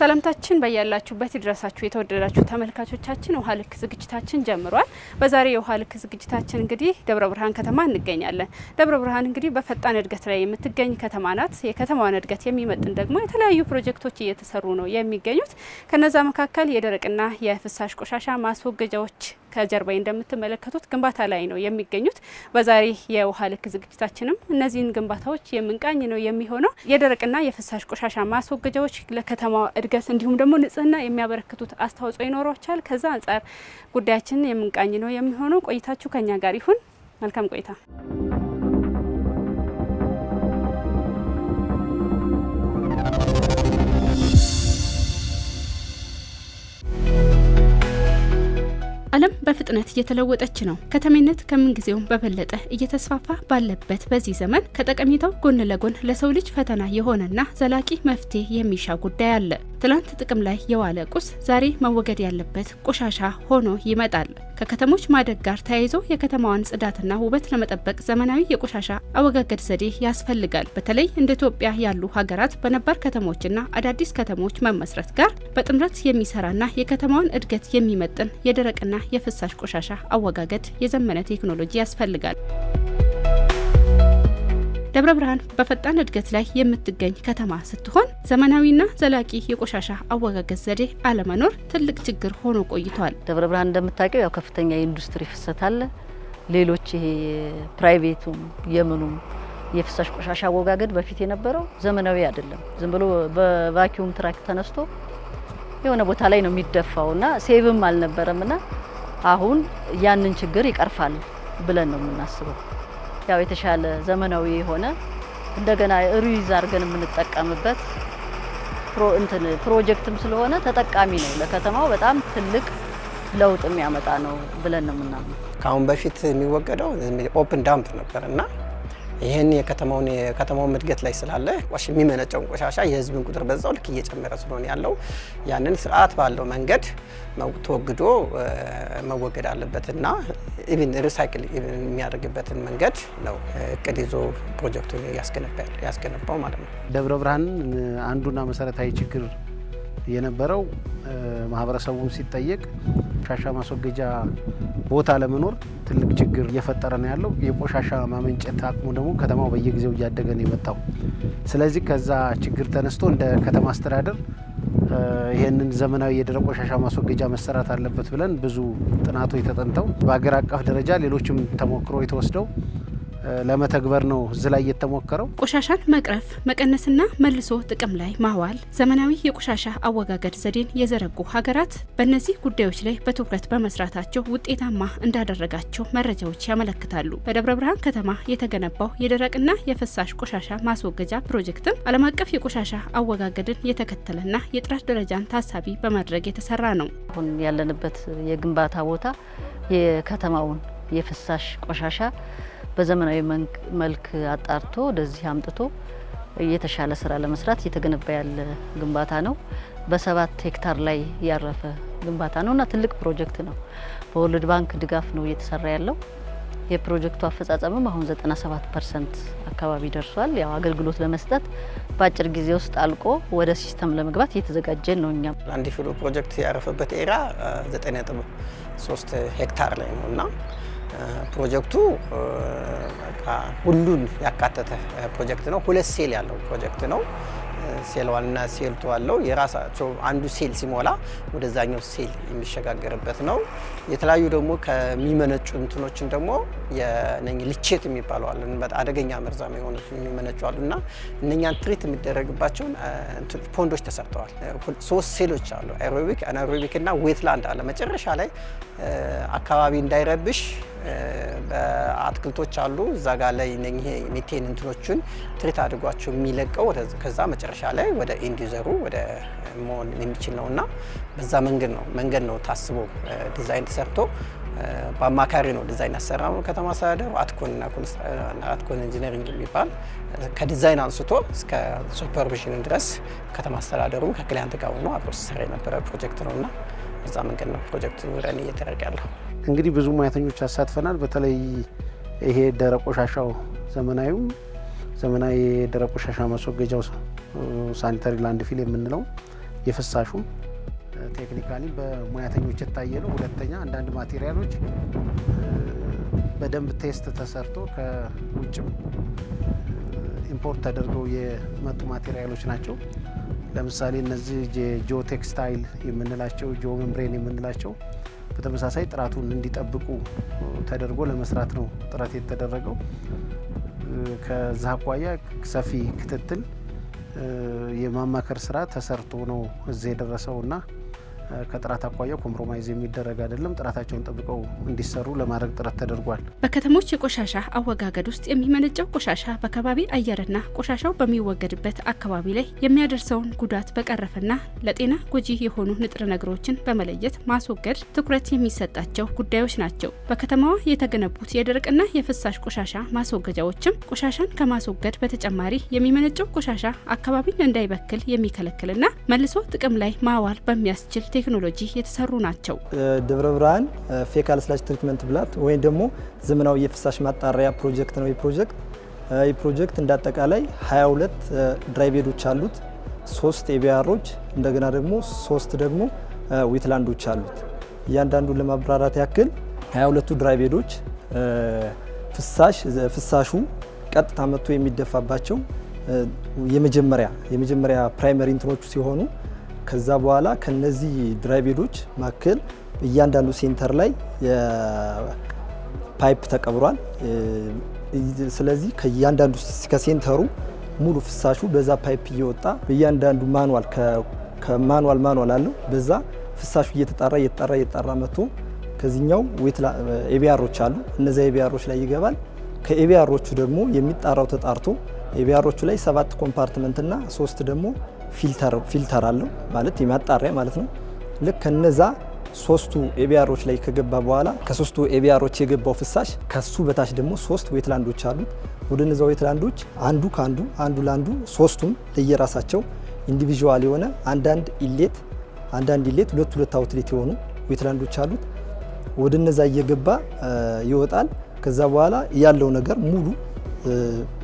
ሰላምታችን በያላችሁበት ይድረሳችሁ የተወደዳችሁ ተመልካቾቻችን ውሃ ልክ ዝግጅታችን ጀምሯል። በዛሬ የውሃ ልክ ዝግጅታችን እንግዲህ ደብረ ብርሃን ከተማ እንገኛለን። ደብረ ብርሃን እንግዲህ በፈጣን እድገት ላይ የምትገኝ ከተማ ናት። የከተማዋን እድገት የሚመጥን ደግሞ የተለያዩ ፕሮጀክቶች እየተሰሩ ነው የሚገኙት። ከነዛ መካከል የደረቅና የፍሳሽ ቆሻሻ ማስወገጃዎች ከጀርባዬ እንደምትመለከቱት ግንባታ ላይ ነው የሚገኙት። በዛሬ የውሃ ልክ ዝግጅታችንም እነዚህን ግንባታዎች የምንቃኝ ነው የሚሆነው። የደረቅና የፍሳሽ ቆሻሻ ማስወገጃዎች ለከተማዋ እድገት እንዲሁም ደግሞ ንጽህና የሚያበረክቱት አስተዋጽኦ ይኖራቸዋል። ከዛ አንጻር ጉዳያችንን የምንቃኝ ነው የሚሆነው። ቆይታችሁ ከኛ ጋር ይሁን። መልካም ቆይታ። ዓለም በፍጥነት እየተለወጠች ነው። ከተሜነት ከምንጊዜውም በበለጠ እየተስፋፋ ባለበት በዚህ ዘመን ከጠቀሜታው ጎን ለጎን ለሰው ልጅ ፈተና የሆነና ዘላቂ መፍትሄ የሚሻ ጉዳይ አለ። ትላንት ጥቅም ላይ የዋለ ቁስ ዛሬ መወገድ ያለበት ቆሻሻ ሆኖ ይመጣል። ከከተሞች ማደግ ጋር ተያይዞ የከተማዋን ጽዳትና ውበት ለመጠበቅ ዘመናዊ የቆሻሻ አወጋገድ ዘዴ ያስፈልጋል። በተለይ እንደ ኢትዮጵያ ያሉ ሀገራት በነባር ከተሞችና አዳዲስ ከተሞች መመስረት ጋር በጥምረት የሚሰራና የከተማዋን እድገት የሚመጥን የደረቅና የፍሳሽ ቆሻሻ አወጋገድ የዘመነ ቴክኖሎጂ ያስፈልጋል። ደብረ ብርሃን በፈጣን እድገት ላይ የምትገኝ ከተማ ስትሆን ዘመናዊና ዘላቂ የቆሻሻ አወጋገድ ዘዴ አለመኖር ትልቅ ችግር ሆኖ ቆይቷል። ደብረ ብርሃን እንደምታውቀው ያው ከፍተኛ የኢንዱስትሪ ፍሰት አለ። ሌሎች ይሄ ፕራይቬቱም የምኑም የፍሳሽ ቆሻሻ አወጋገድ በፊት የነበረው ዘመናዊ አይደለም። ዝም ብሎ በቫኪዩም ትራክ ተነስቶ የሆነ ቦታ ላይ ነው የሚደፋውና ሴቭም አልነበረምና አሁን ያንን ችግር ይቀርፋል ብለን ነው የምናስበው። ያው የተሻለ ዘመናዊ የሆነ እንደገና ሪዩዝ አድርገን የምንጠቀምበት ፕሮጀክትም ስለሆነ ተጠቃሚ ነው። ለከተማው በጣም ትልቅ ለውጥ የሚያመጣ ነው ብለን ነው የምናምነው። ከአሁን በፊት የሚወገደው ኦፕን ዳምፕ ነበርና ይህን የከተማውን እድገት ላይ ስላለ የሚመነጨውን ቆሻሻ የህዝብን ቁጥር በዛው ልክ እየጨመረ ስለሆነ ያለው ያንን ስርዓት ባለው መንገድ ተወግዶ መወገድ አለበትና ኢቭን ሪሳይክል የሚያደርግበትን መንገድ ነው እቅድ ይዞ ፕሮጀክቱን ያስገነባው ማለት ነው። ደብረ ብርሃን አንዱና መሰረታዊ ችግር የነበረው ማህበረሰቡን ሲጠየቅ ቆሻሻ ማስወገጃ ቦታ ለመኖር ትልቅ ችግር እየፈጠረ ነው ያለው። የቆሻሻ ማመንጨት አቅሙ ደግሞ ከተማው በየጊዜው እያደገ ነው የመጣው። ስለዚህ ከዛ ችግር ተነስቶ እንደ ከተማ አስተዳደር ይሄንን ዘመናዊ የደረቅ ቆሻሻ ማስወገጃ መሰራት አለበት ብለን ብዙ ጥናቶች ተጠንተው በአገር አቀፍ ደረጃ ሌሎችም ተሞክሮ የተወስደው ለመተግበር ነው እዚህ ላይ የተሞከረው። ቆሻሻን መቅረፍ መቀነስና መልሶ ጥቅም ላይ ማዋል ዘመናዊ የቆሻሻ አወጋገድ ዘዴን የዘረጉ ሀገራት በእነዚህ ጉዳዮች ላይ በትኩረት በመስራታቸው ውጤታማ እንዳደረጋቸው መረጃዎች ያመለክታሉ። በደብረ ብርሃን ከተማ የተገነባው የደረቅና የፍሳሽ ቆሻሻ ማስወገጃ ፕሮጀክትም ዓለም አቀፍ የቆሻሻ አወጋገድን የተከተለና የጥራት ደረጃን ታሳቢ በማድረግ የተሰራ ነው። አሁን ያለንበት የግንባታ ቦታ የከተማውን የፍሳሽ ቆሻሻ በዘመናዊ መልክ አጣርቶ ወደዚህ አምጥቶ የተሻለ ስራ ለመስራት እየተገነባ ያለ ግንባታ ነው። በ7 ሄክታር ላይ ያረፈ ግንባታ ነውና ትልቅ ፕሮጀክት ነው። በወርልድ ባንክ ድጋፍ ነው እየተሰራ ያለው። የፕሮጀክቱ አፈጻጸምም አሁን 97% አካባቢ ደርሷል። ያው አገልግሎት ለመስጠት በአጭር ጊዜ ውስጥ አልቆ ወደ ሲስተም ለመግባት እየተዘጋጀን ነው። እኛም ላንድ ፊሉ ፕሮጀክት ያረፈበት ኤራ 9.3 ሄክታር ላይ ነውና ፕሮጀክቱ ሁሉን ያካተተ ፕሮጀክት ነው። 2 ሴል ያለው ፕሮጀክት ነው። ሴል 1 እና ሴል 2 አለው። የራሳቸው አንዱ ሴል ሲሞላ ወደዛኛው ሴል የሚሸጋገርበት ነው። የተለያዩ ደግሞ ከሚመነጩ እንትኖችን ደግሞ ልቼት የሚባሉ አሉ። በጣም አደገኛ መርዛማ የሆኑ የሚመነጩ አሉና እነኛን ትሪት የሚደረግባቸውን ፖንዶች ተሰርተዋል። 3 ሴሎች አሉ። አኤሮቢክ፣ አናኤሮቢክ እና ዌትላንድ አለ። መጨረሻ ላይ አካባቢ እንዳይረብሽ በአትክልቶች አሉ እዛ ጋር ላይ ሚቴን እንትኖችን ትሪት አድርጓቸው የሚለቀው ከዛ መጨረሻ ላይ ወደ ኢንዲዘሩ ወደ መሆን የሚችል ነውና በዛ መንገድ ነው ታስቦ ዲዛይን ተሰርቶ በአማካሪ ነው ዲዛይን ያሰራው ከተማ አስተዳደሩ አትኮን ኢንጂነሪንግ የሚባል ከዲዛይን አንስቶ እስከ ሱፐርቪዥን ድረስ ከተማ አስተዳደሩም ከክሊያንት ጋር ሆኖ አብሮ ሲሰራ የነበረ ፕሮጀክት ነውና በዛ መንገድ ነው ፕሮጀክቱ ረን እየተደረገ ያለው። እንግዲህ ብዙ ሙያተኞች ያሳትፈናል። በተለይ ይሄ ደረቅ ቆሻሻው ዘመናዊ የደረቅ ቆሻሻ ማስወገጃው ሳኒታሪ ላንድ ፊል የምንለው የፍሳሹም ቴክኒካሊ በሙያተኞች የታየ ነው። ሁለተኛ አንዳንድ ማቴሪያሎች በደንብ ቴስት ተሰርቶ ከውጭም ኢምፖርት ተደርገው የመጡ ማቴሪያሎች ናቸው። ለምሳሌ እነዚህ ጂኦ ቴክስታይል የምንላቸው ጂኦ ሜምብሬን የምንላቸው በተመሳሳይ ጥራቱን እንዲጠብቁ ተደርጎ ለመስራት ነው ጥረት የተደረገው። ከዛ አኳያ ሰፊ ክትትል የማማከር ስራ ተሰርቶ ነው እዚህ የደረሰውና ከጥራት አኳያ ኮምፕሮማይዝ የሚደረግ አይደለም። ጥራታቸውን ጠብቀው እንዲሰሩ ለማድረግ ጥረት ተደርጓል። በከተሞች የቆሻሻ አወጋገድ ውስጥ የሚመነጨው ቆሻሻ በከባቢ አየርና ቆሻሻው በሚወገድበት አካባቢ ላይ የሚያደርሰውን ጉዳት በቀረፈና ለጤና ጎጂ የሆኑ ንጥረ ነገሮችን በመለየት ማስወገድ ትኩረት የሚሰጣቸው ጉዳዮች ናቸው። በከተማዋ የተገነቡት የደረቅና የፍሳሽ ቆሻሻ ማስወገጃዎችም ቆሻሻን ከማስወገድ በተጨማሪ የሚመነጨው ቆሻሻ አካባቢን እንዳይበክል የሚከለክልና መልሶ ጥቅም ላይ ማዋል በሚያስችል ቴክኖሎጂ የተሰሩ ናቸው። ደብረ ብርሃን ፌካል ስላሽ ትሪትመንት ፕላንት ወይም ደግሞ ዘመናዊ የፍሳሽ ማጣሪያ ፕሮጀክት ነው። ይህ ፕሮጀክት እንዳጠቃላይ 22 ድራይቬዶች አሉት፣ 3 ኤቢአሮች እንደገና ደግሞ 3 ደግሞ ዌትላንዶች አሉት። እያንዳንዱ ለማብራራት ያክል 22ቱ ድራይቬዶች ፍሳሹ ቀጥታ መጥቶ የሚደፋባቸው የመጀመሪያ ፕራይመሪ እንትኖቹ ሲሆኑ ከዛ በኋላ ከነዚህ ድራይቬዶች መካከል እያንዳንዱ ሴንተር ላይ ፓይፕ ተቀብሯል። ስለዚህ ከእያንዳንዱ ከሴንተሩ ሙሉ ፍሳሹ በዛ ፓይፕ እየወጣ በእያንዳንዱ ማኑዋል አለው። በዛ ፍሳሹ እየተጣራ መጥቶ ከዚህኛው ኤቢአሮች አሉ። እነዚያ ኤቢአሮች ላይ ይገባል። ከኤቢአሮቹ ደግሞ የሚጣራው ተጣርቶ ኤቢአሮቹ ላይ 7 ኮምፓርትመንት እና 3 ደግሞ ፊልተር አለው ማለት የማጣሪያ ማለት ነው። ልክ ከነዛ 3ቱ ኤቢአሮች ላይ ከገባ በኋላ ከ3ቱ ኤቢአሮች የገባው ፍሳሽ ከሱ በታች ደግሞ 3 ዌትላንዶች አሉት። ወደ እነዛ ዌትላንዶች አንዱ ካንዱ አንዱ ላንዱ 3ቱም ለየራሳቸው ኢንዲቪዥዋል የሆነ አንዳንድ ኢሌት ሁለት አውትሌት የሆኑ ዌትላንዶች አሉት። ወደ እነዛ እየገባ ይወጣል። ከዛ በኋላ ያለው ነገር ሙሉ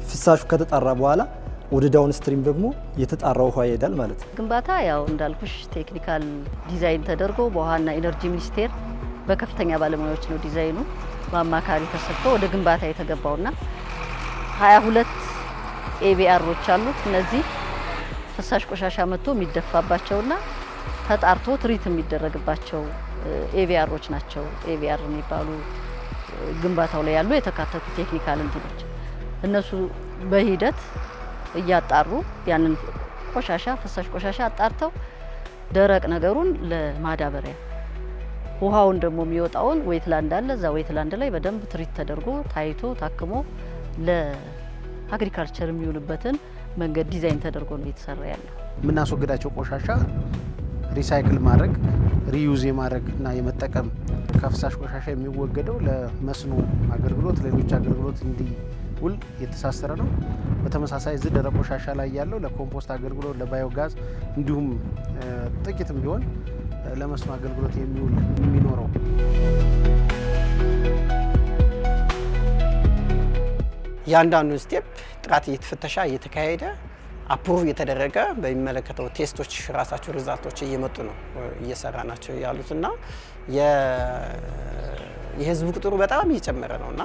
ፍሳሹ ከተጣራ በኋላ ወደ ዳውን ስትሪም ደግሞ የተጣራው ውሃ ይሄዳል ማለት ነው። ግንባታ ያው እንዳልኩሽ ቴክኒካል ዲዛይን ተደርጎ በውሃና ኢነርጂ ሚኒስቴር በከፍተኛ ባለሙያዎች ነው ዲዛይኑ በአማካሪ ተሰርቶ ወደ ግንባታ የተገባውና 22 ኤቢአሮች አሉት። እነዚህ ፍሳሽ ቆሻሻ መጥቶ የሚደፋባቸውና ተጣርቶ ትሪት የሚደረግባቸው ኤቢአሮች ናቸው። ኤቢአር የሚባሉ ግንባታው ላይ ያሉ የተካተቱ ቴክኒካል እንትኖች እነሱ በሂደት እያጣሩ ያንን ፍሳሽ ቆሻሻ አጣርተው ደረቅ ነገሩን ለማዳበሪያ ውሃውን ደግሞ የሚወጣውን ዌትላንድ አለ። እዛ ዌትላንድ ላይ በደንብ ትሪት ተደርጎ ታይቶ ታክሞ ለአግሪካልቸር የሚውልበትን መንገድ ዲዛይን ተደርጎ ነው የተሰራ ያለው። የምናስወግዳቸው ቆሻሻ ሪሳይክል ማድረግ ሪዩዝ የማድረግ እና የመጠቀም ከፍሳሽ ቆሻሻ የሚወገደው ለመስኖ አገልግሎት ሌሎች አገልግሎት እንዲውል የተሳሰረ ነው። በተመሳሳይ እዚህ ደረቅ ቆሻሻ ላይ ያለው ለኮምፖስት አገልግሎት ለባዮጋዝ እንዲሁም ጥቂትም ቢሆን ለመስኖ አገልግሎት የሚውል የሚኖረው ያንዳንዱ ስቴፕ ጥራት እየተፈተሻ እየተካሄደ አፕሩቭ እየተደረገ በሚመለከተው ቴስቶች ራሳቸው ሪዛልቶች እየመጡ ነው እየሰራ ናቸው ያሉትና የህዝቡ ቁጥሩ በጣም እየጨመረ ነውና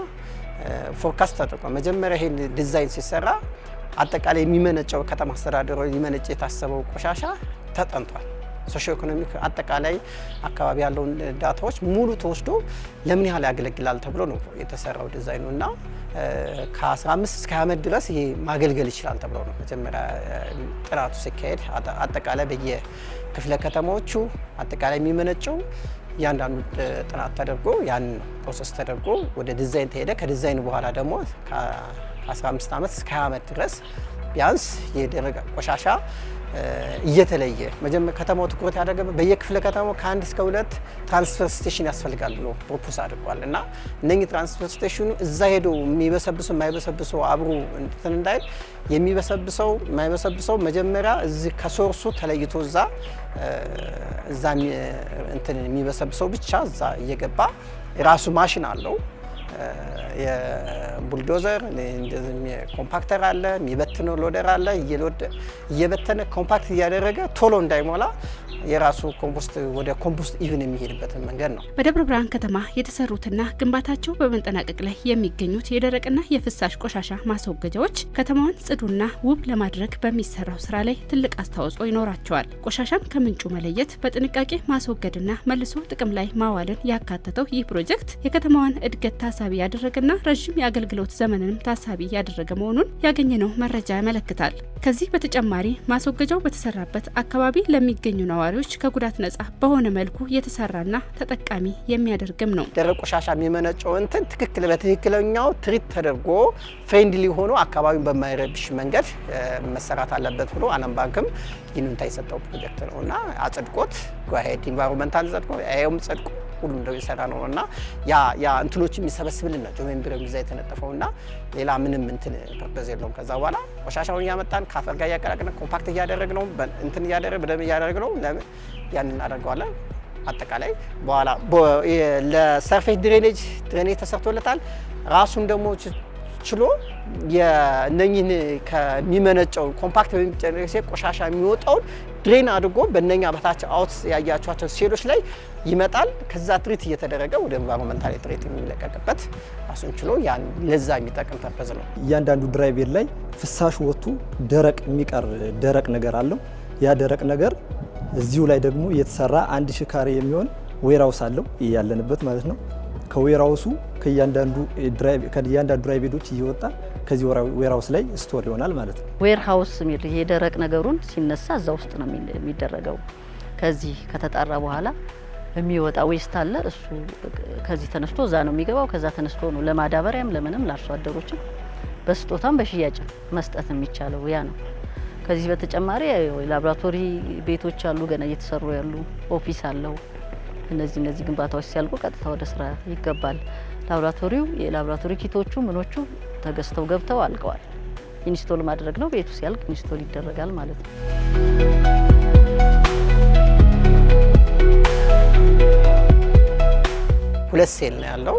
ፎርካስት ተደርጓል። መጀመሪያ ይሄን ዲዛይን ሲሰራ አጠቃላይ የሚመነጨው ከተማ አስተዳደሩ ሊመነጭ የታሰበው ቆሻሻ ተጠንቷል። ሶሺዮ ኢኮኖሚክ አጠቃላይ አካባቢ ያለውን ዳታዎች ሙሉ ተወስዶ ለምን ያህል ያገለግላል ተብሎ ነው የተሰራው ዲዛይኑ እና ከ15 እስከ 20 ዓመት ድረስ ይሄ ማገልገል ይችላል ተብሎ ነው መጀመሪያ ጥናቱ ሲካሄድ አጠቃላይ በየክፍለ ከተማዎቹ አጠቃላይ የሚመነጨው ያንዳንዱ ጥናት ተደርጎ ያን ፕሮሰስ ተደርጎ ወደ ዲዛይን ተሄደ። ከዲዛይኑ በኋላ ደግሞ ከ15 ዓመት እስከ 20 ዓመት ድረስ ቢያንስ የደረቅ ቆሻሻ እየተለየ መጀመሪያ ከተማው ትኩረት ያደረገበት በየክፍለ ከተማው ከ1 እስከ 2 ትራንስፈር ስቴሽን ያስፈልጋል ብሎ ፕሮፖዝ አድርጓል እና እነኚህ ትራንስፈር ስቴሽኑ እዛ ሄዶ የሚበሰብሰው የማይበሰብሰው አብሮ እንትን እንዳይል የሚበሰብሰው የማይበሰብሰው መጀመሪያ እዚህ ከሶርሱ ተለይቶ እዛ እንትን የሚበሰብሰው ብቻ እዛ እየገባ ራሱ ማሽን አለው የቡልዶዘር ኮምፓክተር አለ፣ የሚበትነው ሎደር አለ። እየበተነ ኮምፓክት እያደረገ ቶሎ እንዳይሞላ የራሱ ኮምፖስት ወደ ኮምፖስት ኢቭን የሚሄድበትን መንገድ ነው። በደብረ ብርሃን ከተማ የተሰሩትና ግንባታቸው በመጠናቀቅ ላይ የሚገኙት የደረቅና የፍሳሽ ቆሻሻ ማስወገጃዎች ከተማዋን ጽዱና ውብ ለማድረግ በሚሰራው ስራ ላይ ትልቅ አስተዋጽኦ ይኖራቸዋል። ቆሻሻን ከምንጩ መለየት፣ በጥንቃቄ ማስወገድና መልሶ ጥቅም ላይ ማዋልን ያካተተው ይህ ፕሮጀክት የከተማዋን እድገት ታሳቢ ያደረገና ረዥም የአገልግሎት ዘመንንም ታሳቢ ያደረገ መሆኑን ያገኘነው መረጃ ያመለክታል። ከዚህ በተጨማሪ ማስወገጃው በተሰራበት አካባቢ ለሚገኙ ነዋሪዎች ከጉዳት ነጻ በሆነ መልኩ የተሰራና ተጠቃሚ የሚያደርግም ነው። ደረቅ ቆሻሻ የሚመነጨው እንትን በትክክለኛው ትሪት ተደርጎ ፍሬንድሊ ሆኖ አካባቢውን በማይረብሽ መንገድ መሰራት አለበት ብሎ ዓለም ባንክም ይኑንታ የሰጠው ፕሮጀክት ነው እና አጽድቆት ጓሄድ ኢንቫይሮንመንታል ጸድቆ ያየውም ጸድቆ ሁሉ እንደው የሰራ ነው እና ያ እንትኖች የሚሰበስብልን ናቸው። ሜምብር ጊዜ የተነጠፈውና ሌላ ምንም እንትን ፐርፐዝ የለውም። ከዛ በኋላ ቆሻሻውን እያመጣን ካፈር ጋር እያቀላቀልን ኮምፓክት እያደረግነው እንትን በደንብ እያደረግነው ለምን ያንን እናደርገዋለን። አጠቃላይ በኋላ ለሰርፌስ ድሬኔጅ ተሰርቶለታል። ራሱን ደግሞ ችሎ የነኝን ከሚመነጨው ኮምፓክት በሚጨረስ ቆሻሻ የሚወጣውን ድሬን አድርጎ በእነኛ በታች አውት ያያቸዋቸው ሴሎች ላይ ይመጣል። ከዛ ትሪት እየተደረገ ወደ ኤንቫይሮንመንታል ትሪት የሚለቀቅበት ራሱን ችሎ ያን ለዛ የሚጠቅም ፐርፐዝ ነው። እያንዳንዱ ድራይ ቤት ላይ ፍሳሹ ወጥቶ ደረቅ የሚቀር ደረቅ ነገር አለው። ያ ደረቅ ነገር እዚሁ ላይ ደግሞ የተሰራ 1000 ካሬ የሚሆን ዌርሃውስ አለው ያለንበት ማለት ነው። ከዌርሃውሱ ከእያንዳንዱ ድራይ ቤቶች እየወጣ ከዚህ ዌርሃውስ ላይ ስቶር ይሆናል ማለት ነው። ዌርሃውስ የሚል ይሄ ደረቅ ነገሩን ሲነሳ እዛ ውስጥ ነው የሚደረገው። ከዚህ ከተጣራ በኋላ የሚወጣ ዌስት አለ። እሱ ከዚህ ተነስቶ እዛ ነው የሚገባው። ከዛ ተነስቶ ነው ለማዳበሪያም ለምንም ለአርሶ አደሮችም በስጦታም በሽያጭም መስጠት የሚቻለው ያ ነው። ከዚህ በተጨማሪ ላቦራቶሪ ቤቶች አሉ፣ ገና እየተሰሩ ያሉ ኦፊስ አለው። እነዚህ ግንባታዎች ሲያልቁ ቀጥታ ወደ ስራ ይገባል። ላቦራቶሪው የላቦራቶሪ ኪቶቹ ምኖቹ ተገዝተው ገብተው አልቀዋል። ኢንስቶል ማድረግ ነው። ቤቱ ሲያልቅ ኢንስቶል ይደረጋል ማለት ነው። ሁለት ሴል ነው ያለው።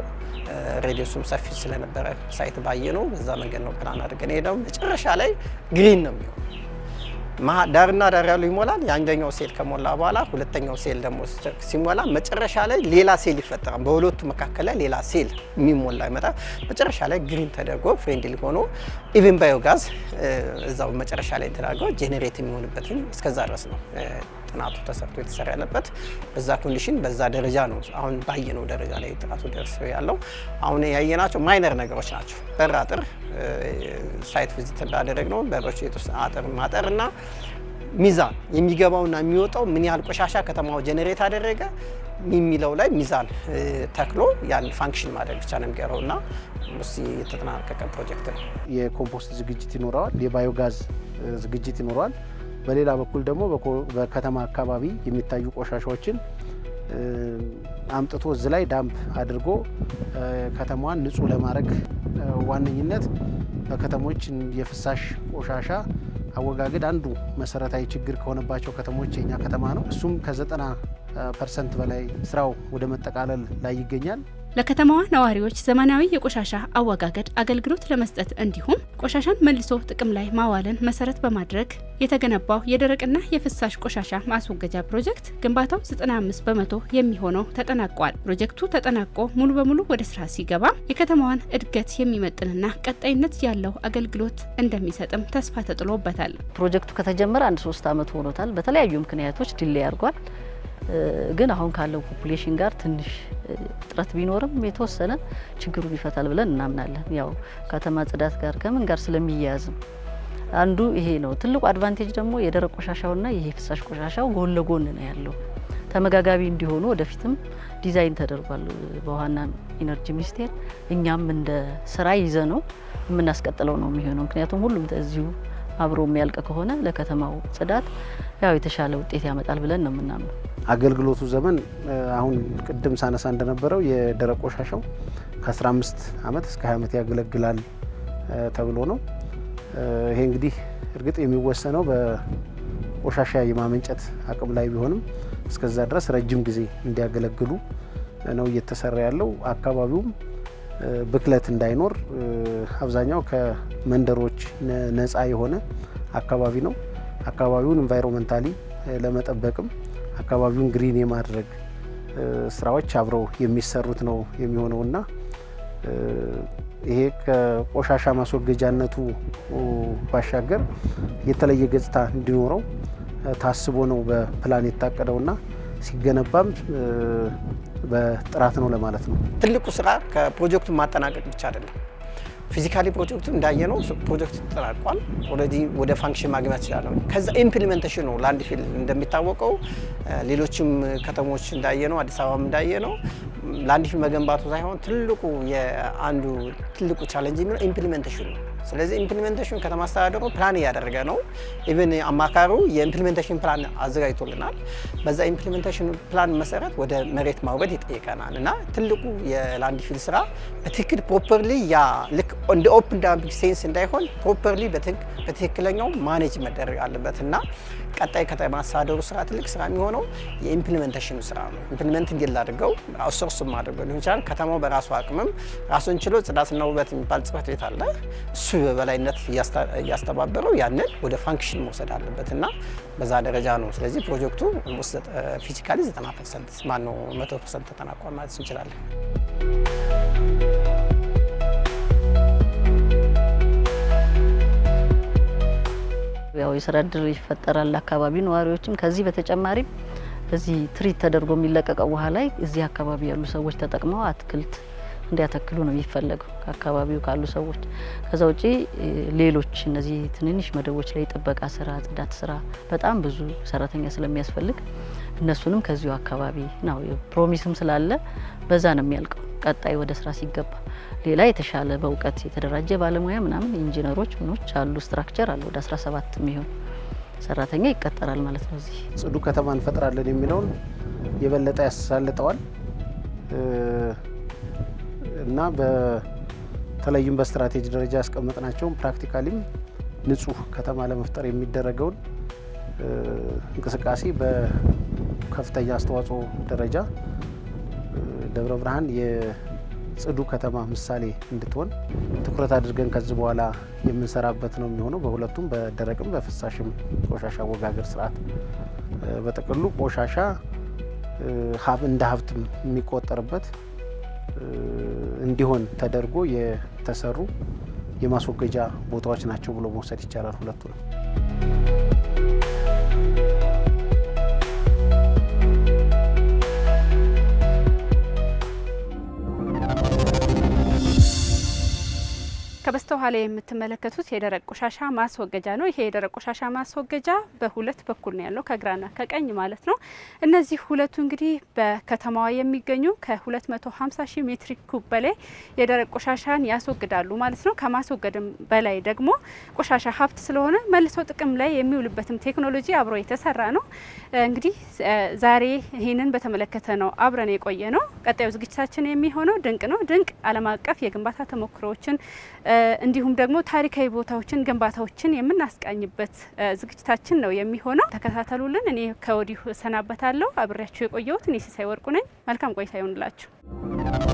ሬዲየሱም ሰፊ ስለነበረ ሳይት ባየ ነው በዛ መንገድ ነው ፕላን አድርገን ሄደው መጨረሻ ላይ ግሪን ነው የሚሆነው። ዳርና ዳር ያለው ይሞላል። የአንደኛው ሴል ከሞላ በኋላ ሁለተኛው ሴል ደግሞ ሲሞላ መጨረሻ ላይ ሌላ ሴል ይፈጠራል። በሁለቱ መካከል ላይ ሌላ ሴል የሚሞላ ይመጣል። መጨረሻ ላይ ግሪን ተደርጎ ፍሬንድሊ ሆኖ ኢቭን ባዮጋዝ እዛው መጨረሻ ላይ ተደርጎ ጄኔሬት የሚሆንበትን እስከዛ ድረስ ነው ጥናቱ ተሰርቶ የተሰራ ያለበት። በዛ ኮንዲሽን በዛ ደረጃ ነው አሁን ባየነው ደረጃ ላይ ጥናቱ ደርሰው ያለው። አሁን ያየናቸው ማይነር ነገሮች ናቸው። በር አጥር ሳይት ቪዚት እንዳደረግ ነው በሮች የጥስ አጥር ማጠርና ሚዛን የሚገባውና የሚወጣው ምን ያህል ቆሻሻ ከተማው ጄኔሬት አደረገ የሚለው ላይ ሚዛን ተክሎ ያን ፋንክሽን ማድረግ ብቻ ነው የሚቀረውና እሱ የተጠናቀቀ ፕሮጀክት ነው። የኮምፖስት ዝግጅት ይኖረዋል። የባዮጋዝ ዝግጅት ይኖረዋል። በሌላ በኩል ደግሞ በከተማ አካባቢ የሚታዩ ቆሻሻዎችን አምጥቶ እዚህ ላይ ዳምፕ አድርጎ ከተማዋን ንጹህ ለማድረግ ዋነኝነት በከተሞች የፍሳሽ ቆሻሻ አወጋገድ አንዱ መሰረታዊ ችግር ከሆነባቸው ከተሞች የኛ ከተማ ነው። እሱም ከ90% በላይ ስራው ወደ መጠቃለል ላይ ይገኛል። ለከተማዋ ነዋሪዎች ዘመናዊ የቆሻሻ አወጋገድ አገልግሎት ለመስጠት እንዲሁም ቆሻሻን መልሶ ጥቅም ላይ ማዋልን መሰረት በማድረግ የተገነባው የደረቅና የፍሳሽ ቆሻሻ ማስወገጃ ፕሮጀክት ግንባታው 95% የሚሆነው ተጠናቋል። ፕሮጀክቱ ተጠናቆ ሙሉ በሙሉ ወደ ስራ ሲገባ የከተማዋን እድገት የሚመጥንና ቀጣይነት ያለው አገልግሎት እንደሚሰጥም ተስፋ ተጥሎበታል። ፕሮጀክቱ ከተጀመረ 3 ዓመት ሆኖታል። በተለያዩ ምክንያቶች ዲሌይ አድርጓል። ግን አሁን ካለው ፖፑሌሽን ጋር ትንሽ ጥረት ቢኖርም የተወሰነ ችግሩን ይፈታል ብለን እናምናለን። ያው ከተማ ጽዳት ጋር ከምን ጋር ስለሚያያዝም አንዱ ይሄ ነው። ትልቁ አድቫንቴጅ ደግሞ የደረቅ ቆሻሻውና ይሄ ፍሳሽ ቆሻሻው ጎን ለጎን ነው ያለው። ተመጋጋቢ እንዲሆኑ ወደፊትም ዲዛይን ተደርጓል በውሃና ኢነርጂ ሚኒስቴር። እኛም እንደ ስራ ይዘ ነው የምናስቀጥለው ነው የሚሆነው። ምክንያቱም ሁሉም እዚሁ አብሮ የሚያልቅ ከሆነ ለከተማው ጽዳት ያው የተሻለ ውጤት ያመጣል ብለን ነው የምናምነው። አገልግሎቱ ዘመን አሁን ቅድም ሳነሳ እንደነበረው የደረቅ ቆሻሻው ከ15 ዓመት እስከ 20 ዓመት ያገለግላል ተብሎ ነው። ይሄ እንግዲህ እርግጥ የሚወሰነው በቆሻሻ የማመንጨት አቅም ላይ ቢሆንም እስከዛ ድረስ ረጅም ጊዜ እንዲያገለግሉ ነው እየተሰራ ያለው። አካባቢውም ብክለት እንዳይኖር አብዛኛው ከመንደሮች ነፃ የሆነ አካባቢ ነው። አካባቢውን ኢንቫይሮንመንታሊ ለመጠበቅም አካባቢውን ግሪን የማድረግ ስራዎች አብረው የሚሰሩት ነው የሚሆነውና ይሄ ከቆሻሻ ማስወገጃነቱ ባሻገር የተለየ ገጽታ እንዲኖረው ታስቦ ነው በፕላን የታቀደውና ሲገነባም በጥራት ነው ለማለት ነው። ትልቁ ስራ ከፕሮጀክቱን ማጠናቀቅ ብቻ አይደለም። ፊዚካሊ ፕሮጀክቱ እንዳየነው ፕሮጀክቱ ተጠናቋል። ኦልሬዲ ወደ ፋንክሽን ማግኘት ይችላል። ከዛ ኢምፕሊሜንቴሽን ነው ላንድ ፊል እንደሚታወቀው ሌሎችም ከተሞች እንዳየነው አዲስ አበባም እንዳየነው ላንድ ፊል መገንባቱ ሳይሆን ትልቁ የአንዱ ትልቁ ቻሌንጅ የሚሆነው ኢምፕሊሜንቴሽን ነው። ስለዚህ ኢምፕሊሜንቴሽን ከተማ አስተዳደሩ ፕላን እያደረገ ነው። ኢቨን አማካሪው የኢምፕሊሜንቴሽን ፕላን አዘጋጅቶልናል። በዛ ኢምፕሊሜንቴሽን ፕላን መሰረት ወደ መሬት ማውረድ ይጠይቀናል እና ትልቁ የላንድ ፊል ስራ በትክክል ፕሮፐርሊ ያ ልክ እንደ ኦፕን ዳምፒንግ ሴንስ እንዳይሆን ፕሮፐርሊ በትክክለኛው ማኔጅ መደረግ አለበት እና ቀጣይ ከተማ አስተዳደሩ ስራ ትልቅ ስራ የሚሆነው የኢምፕሊሜንቴሽኑ ስራ ነው። ኢምፕሊሜንት እንዲል አድርገው አውትሶርስም አድርገው ሊሆን ይችላል። ከተማው በራሱ አቅምም ራሱን ችሎ ጽዳትና ውበት የሚባል ጽሕፈት ቤት አለ። እሱ በበላይነት እያስተባበረው ያንን ወደ ፋንክሽን መውሰድ አለበት እና በዛ ደረጃ ነው። ስለዚህ ፕሮጀክቱ ፊዚካሊ 90% ማነው 100% ተጠናቋል ማለት እንችላለን። ያው የስራ እድል ይፈጠራል አካባቢ ነዋሪዎችም። ከዚህ በተጨማሪም እዚህ ትሪት ተደርጎ የሚለቀቀው ውሃ ላይ እዚህ አካባቢ ያሉ ሰዎች ተጠቅመው አትክልት እንዲያተክሉ ነው የሚፈለገው ከአካባቢው ካሉ ሰዎች። ከዛ ውጪ ሌሎች እነዚህ ትንንሽ መደቦች ላይ ጥበቃ ስራ፣ ጽዳት ስራ በጣም ብዙ ሰራተኛ ስለሚያስፈልግ እነሱንም ከዚሁ አካባቢ ነው ፕሮሚስም ስላለ በዛ ነው የሚያልቀው። ቀጣይ ወደ ስራ ሲገባ ሌላ የተሻለ በእውቀት የተደራጀ ባለሙያ ምናምን ኢንጂነሮች ምኖች አሉ፣ ስትራክቸር አለ። ወደ 17 የሚሆን ሰራተኛ ይቀጠራል ማለት ነው። እዚህ ጽዱ ከተማ እንፈጥራለን የሚለውን የበለጠ ያሳልጠዋል እና በተለይም በስትራቴጂ ደረጃ ያስቀመጥናቸውን ፕራክቲካሊም ንጹህ ከተማ ለመፍጠር የሚደረገውን እንቅስቃሴ በከፍተኛ አስተዋጽኦ ደረጃ ደብረ ብርሃን የጽዱ ከተማ ምሳሌ እንድትሆን ትኩረት አድርገን ከዚህ በኋላ የምንሰራበት ነው የሚሆነው። በሁለቱም በደረቅም በፍሳሽም ቆሻሻ አወጋገድ ስርዓት በጥቅሉ ቆሻሻ እንደ ሀብትም የሚቆጠርበት እንዲሆን ተደርጎ የተሰሩ የማስወገጃ ቦታዎች ናቸው ብሎ መውሰድ ይቻላል ሁለቱ ነው። ከበስተኋላ የምትመለከቱት የደረቅ ቆሻሻ ማስወገጃ ነው። ይሄ የደረቅ ቆሻሻ ማስወገጃ በሁለት በኩል ነው ያለው፣ ከግራና ከቀኝ ማለት ነው። እነዚህ ሁለቱ እንግዲህ በከተማዋ የሚገኙ ከ250 ሺህ ሜትሪክ ኩብ በላይ የደረቅ ቆሻሻን ያስወግዳሉ ማለት ነው። ከማስወገድም በላይ ደግሞ ቆሻሻ ሀብት ስለሆነ መልሶ ጥቅም ላይ የሚውልበትም ቴክኖሎጂ አብሮ የተሰራ ነው። እንግዲህ ዛሬ ይህንን በተመለከተ ነው አብረን የቆየ ነው። ቀጣዩ ዝግጅታችን የሚሆነው ድንቅ ነው። ድንቅ ዓለም አቀፍ የግንባታ ተሞክሮዎችን እንዲሁም ደግሞ ታሪካዊ ቦታዎችን፣ ግንባታዎችን የምናስቃኝበት ዝግጅታችን ነው የሚሆነው። ተከታተሉልን። እኔ ከወዲሁ እሰናበታለሁ። አብሬያችሁ የቆየሁት እኔ ሲሳይ ወርቁ ነኝ። መልካም ቆይታ ይሆንላችሁ።